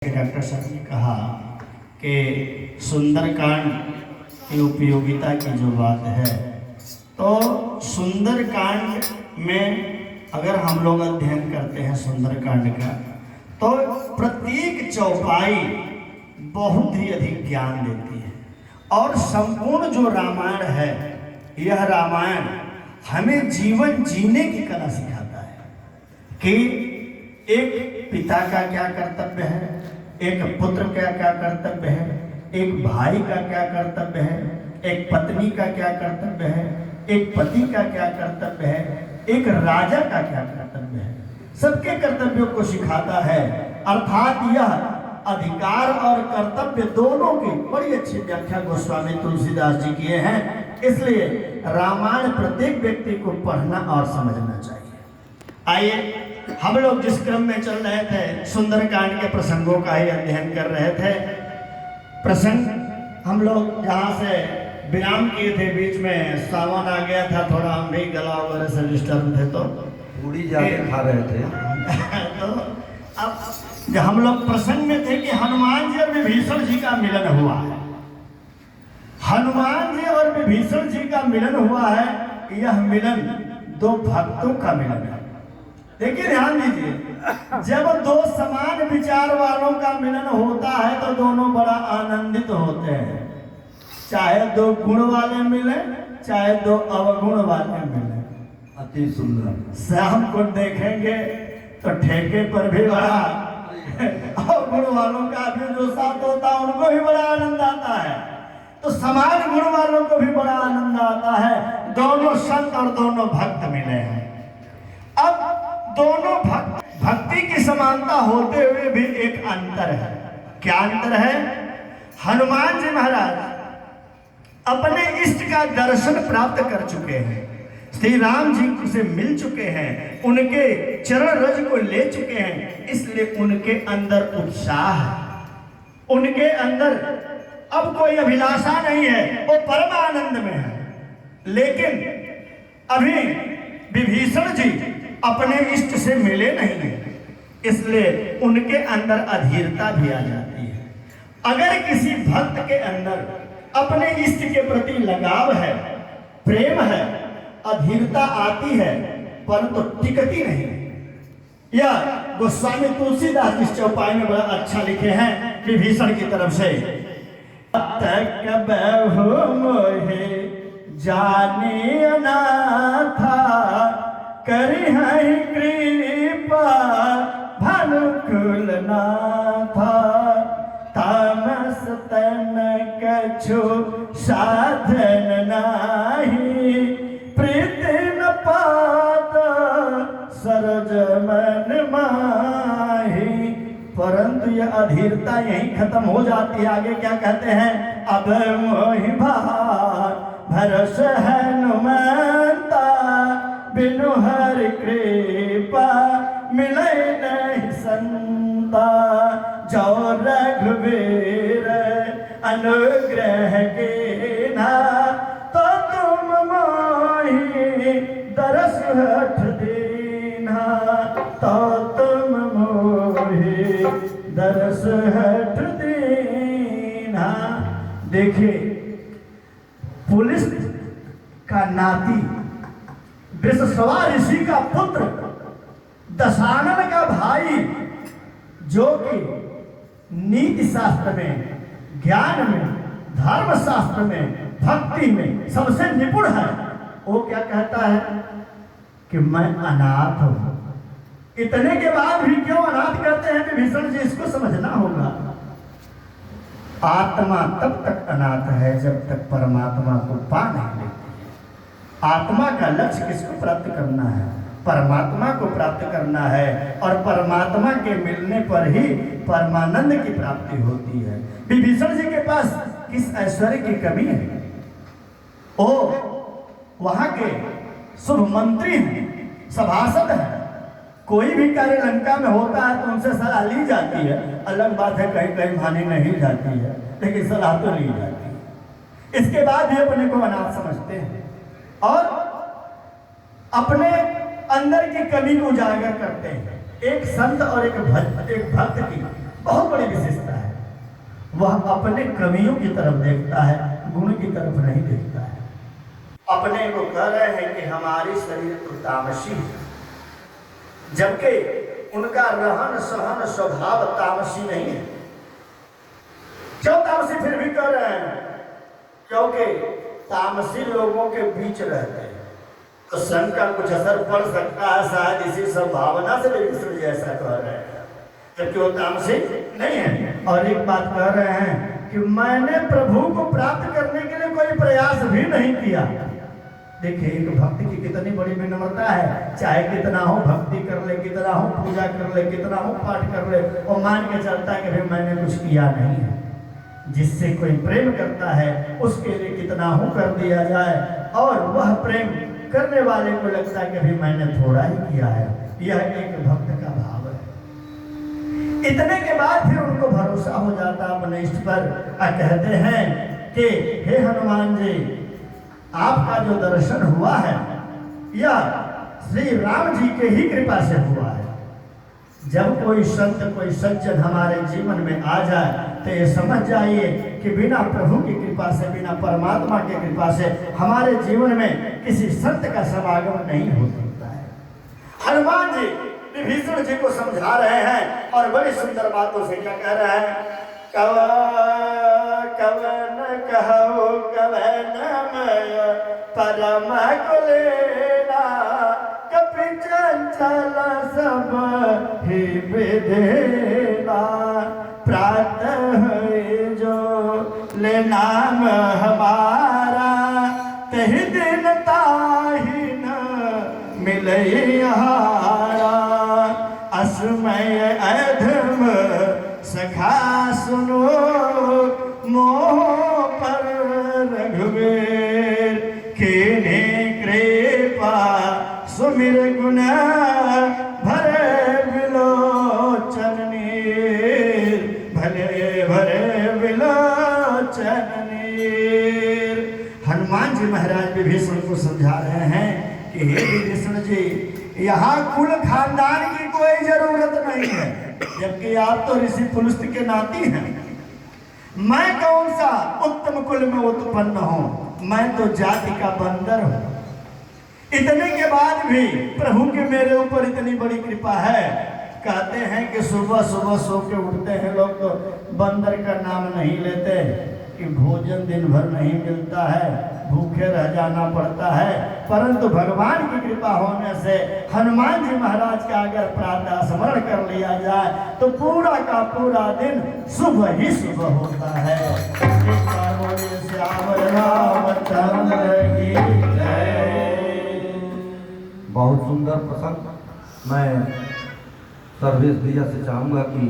Doctor साहब ने कहा कि सुंदरकांड की उपयोगिता की जो बात है, तो सुंदरकांड में अगर हम लोग अध्ययन करते हैं सुंदरकांड का, तो प्रत्येक चौपाई बहुत ही अधिक ज्ञान देती है। और संपूर्ण जो रामायण है, यह रामायण हमें जीवन जीने की कला सिखाता है कि एक पिता का क्या कर्तव्य है, एक पुत्र का क्या कर्तव्य है, एक भाई का क्या कर्तव्य है, एक पत्नी का क्या कर्तव्य है, एक पति का क्या कर्तव्य है, एक राजा का क्या कर्तव्य है। सबके कर्तव्यों को सिखाता है। अर्थात यह अधिकार और कर्तव्य दोनों की बड़ी अच्छी व्याख्या गोस्वामी तुलसीदास जी किए हैं। इसलिए रामायण प्रत्येक व्यक्ति को पढ़ना और समझना चाहिए। आइए, हम लोग जिस क्रम में चल रहे थे, सुंदरकांड के प्रसंगों का ही अध्ययन कर रहे थे। प्रसंग हम लोग जहाँ से विराम किए थे, बीच में सावन आ गया था, थोड़ा हम भी गला वगैरह से डिस्टर्ब थे, तो पूरी जाके खा रहे थे। तो अब हम लोग प्रसंग में थे कि हनुमान जी और विभीषण जी का मिलन हुआ है। हनुमान जी और विभीषण जी का मिलन हुआ है। यह मिलन दो भक्तों का मिलन है। देखिए, ध्यान दीजिए, जब दो समान विचार वालों का मिलन होता है तो दोनों बड़ा आनंदित होते हैं। चाहे दो गुण वाले मिले, चाहे दो अवगुण वाले मिले। अति सुंदर। शाम को देखेंगे तो ठेके पर भी बड़ा अवगुण वालों का भी जो साथ होता है, उनको भी बड़ा आनंद आता है। तो समान गुण वालों को भी बड़ा आनंद आता है। दोनों संत और दोनों भक्त मिले हैं। अब दोनों भक्ति की समानता होते हुए भी एक अंतर है। क्या अंतर है? हनुमान जी महाराज अपने इष्ट का दर्शन प्राप्त कर चुके हैं, श्री राम जी से मिल चुके हैं, उनके चरण रज को ले चुके हैं। इसलिए उनके अंदर उत्साह है, उनके अंदर अब कोई अभिलाषा नहीं है, वो परम आनंद में है। लेकिन अभी विभीषण जी अपने इष्ट से मिले नहीं हैं, इसलिए उनके अंदर अधीरता भी आ जाती है। अगर किसी भक्त के अंदर अपने इष्ट के प्रति लगाव है, प्रेम है, अधीरता आती है, परंतु टिकती नहीं। यह गोस्वामी तुलसीदास इस चौपाई में बड़ा अच्छा लिखे हैं विभीषण की तरफ से। तक बहु मोहे जाने अनाथा, करी है कृपा भानुकुल नाथा, तामस तन कछु साधन नाही, प्रीति न पात सरज मन माही। परंतु यह अधीरता यही खत्म हो जाती है। आगे क्या कहते हैं? अब मोहि भार भरस हनुमंता, बिनु हरि कृपा मिले नहीं संता, जो रघुवीर अनुग्रह के ना, तो तुम मोहि दरस हठ दीना, तो तुम मोहि दरस हठ दीना। देखिए, पुलिस का नाती, वृषस्वा ऋषि का पुत्र, दशानन का भाई, जो कि नीति शास्त्र में, ज्ञान में, धर्म शास्त्र में, भक्ति में सबसे निपुण है, वो क्या कहता है कि मैं अनाथ हूं। इतने के बाद भी क्यों अनाथ कहते हैं विभीषण जी? इसको समझना होगा। आत्मा तब तक अनाथ है जब तक परमात्मा को पा नहीं लेती है। आत्मा का लक्ष्य किसको प्राप्त करना है? परमात्मा को प्राप्त करना है। और परमात्मा के मिलने पर ही परमानंद की प्राप्ति होती है। विभीषण जी के पास किस ऐश्वर्य की कमी है? ओ वहां के शुभ मंत्री हैं, सभासद हैं। कोई भी कार्य लंका में होता है तो उनसे सलाह ली जाती है। अलग बात है कहीं कहीं मानी नहीं जाती है, लेकिन सलाह तो ली जाती है। इसके बाद भी अपने को अनाथ समझते हैं और अपने अंदर की कमी को उजागर करते हैं। एक संत और एक भक्त की बहुत बड़ी विशेषता है। वह अपने कमियों की तरफ देखता है, गुण की तरफ नहीं देखता है। अपने को कह रहे हैं कि हमारी शरीर तो तामसी है, जबकि उनका रहन सहन स्वभाव तामसी नहीं है। क्यों तामसी फिर भी कह रहे हैं? क्योंकि तामसी लोगों के बीच रहते हैं तो सन का कुछ असर पड़ सकता है, शायद इसी संभावना से विष्णु जी ऐसा कह रहे हैं, जबकि वो तामसी नहीं है। और एक बात कह रहे हैं कि मैंने प्रभु को प्राप्त करने के लिए कोई प्रयास भी नहीं किया। देखिए एक भक्ति की कितनी बड़ी विनम्रता है, चाहे कितना हो भक्ति कर ले, कितना हो पूजा कर ले, कितना हो पाठ कर ले, और मान के चलता है कि भाई मैंने कुछ किया नहीं है। जिससे कोई प्रेम करता है उसके लिए कितना हो कर दिया जाए, और वह प्रेम करने वाले को लगता है कि भाई मैंने थोड़ा ही किया है। यह एक भक्त का भाव है। इतने के बाद फिर उनको भरोसा हो जाता अपने इष्ट पर। कहते हैं कि हे हनुमान जी, आपका जो दर्शन हुआ है यह श्री राम जी के ही कृपा से हुआ है। जब कोई संत कोई सज्जन हमारे जीवन में आ जाए तो ये समझ जाइए कि बिना प्रभु की कृपा से, बिना परमात्मा की कृपा से हमारे जीवन में किसी संत का समागम नहीं हो सकता है। हनुमान जी विभीषण जी को समझा रहे हैं और बड़ी सुंदर बातों से क्या कह रहे हैं? कवन कहो कवन मय परम कुलेरा, कपि चंचल सब ही विधेला, प्रातः जो ले नाम हमारा, तहि दिन ताहि न मिलई हारा, असमय अधम सखा सुनो, मोह पर रघुवीर, कीन्ही कृपा सुमिर गुण, भरे विलोचन नीर, भले भरे विलोचन नीर। हनुमान जी महाराज विभीषण को समझा रहे हैं कि हे विभीषण जी, यहाँ कुल खानदान की कोई जरूरत नहीं है, जबकि आप तो ऋषि पुलस्त के नाती हैं। मैं कौन सा उत्तम कुल में उत्पन्न हूं, मैं तो जाति का बंदर हूं। इतने के बाद भी प्रभु के मेरे ऊपर इतनी बड़ी कृपा है। कहते हैं कि सुबह सुबह सो के उठते हैं लोग तो बंदर का नाम नहीं लेते, कि भोजन दिन भर नहीं मिलता है, भूखे रह जाना पड़ता है। परंतु भगवान की कृपा होने से हनुमान जी महाराज का अगर प्रातः स्मरण कर लिया जाए तो पूरा का पूरा दिन शुभ ही शुभ होता है। श्याम रामचंद्र की जय। बहुत सुंदर प्रसंग। मैं सर्वेश भैया से चाहूँगा कि